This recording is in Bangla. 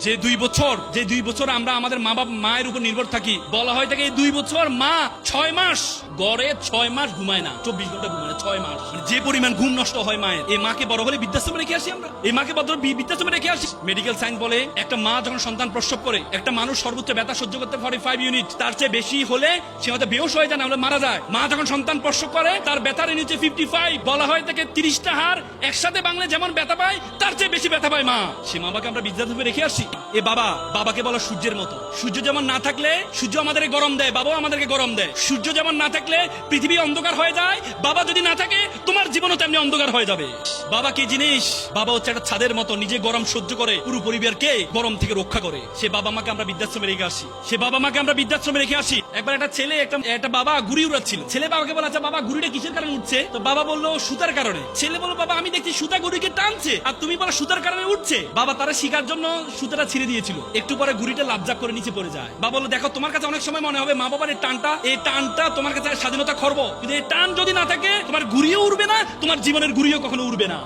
যে 2 বছর আমরা আমাদের মা বাবা মায়ের উপর নির্ভর থাকি, বলা হয় থাকে এই 2 বছর মা 6 মাস গড়ে 6 মাস ঘুমায় না, 24 ঘন্টা ঘুমায় 6 মাস। যে পরিমাণ ঘুম নষ্ট হয় মায়ের, এই মাকে বড় হলে বৃদ্ধাশ্রমে রেখে আসি আমরা, এই মাকে বৃদ্ধাশ্রমে রেখে আসি। মেডিকেল সায়েন্স বলে একটা মা যখন সন্তান প্রসব করে, একটা মানুষ সর্বোচ্চ ব্যথা সহ্য করতে 45 ইউনিট, তার চেয়ে বেশি হলে সে হয়তো বেহুশ হয়ে যায়, না হলে মারা যায়। মা যখন সন্তান প্রসব করে তার ব্যথার নিচে 55, বলা হয় থেকে 30টা হাড় একসাথে বাংলা যেমন ব্যথা পায় তার চেয়ে বেশি ব্যথা পায় মা। সে বাবাকে আমরা বৃদ্ধাশ্রমে রেখে আসি। এ বাবাকে বলা সূর্যের মতো, সূর্য যেমন না থাকলে সূর্য আমাদেরকে গরম দেয়, বাবাও আমাদেরকে গরম দেয়। সূর্য যেমন না থাকলে পৃথিবী অন্ধকার হয়ে যায়, বাবা যদি না থাকে তোমার জীবনও তেমনি অন্ধকার হয়ে যাবে। বাবা কি জিনিস? বাবা হচ্ছে একটা ছাদের মতো, নিজে গরম সহ্য করে পুরো পরিবারকে গরম থেকে রক্ষা করে। সে বাবা মাকে আমরা বৃদ্ধাশ্রমে রেখে আসি। একবার একটা ছেলে একটা বাবা ঘুড়ি উড়াচ্ছিল। ছেলে বাবাকে বলে, আচ্ছা বাবা ঘুড়িটা কিসের কারণে উঠছে? তো বাবা বললো সুতার কারণে। ছেলে বলল, বাবা আমি দেখছি সুতা ঘুড়িকে টানছে আর তুমি বলো সুতার কারণে উঠছে। বাবা তারা শিকার জন্য সুতাটা ছিঁড়ে দিয়েছিল, একটু পরে ঘুড়িটা লাফঝাপ করে নিচে পড়ে যায়। বাবা বললো, দেখো তোমার কাছে অনেক সময় মনে হবে মা বাবার এই টানটা তোমার কাছে স্বাধীনতা খর্ব, কিন্তু এই টান যদি না থাকে তোমার ঘুড়িও উড়বে না, তোমার জীবনের ঘুড়িও কখনো উড়বে না।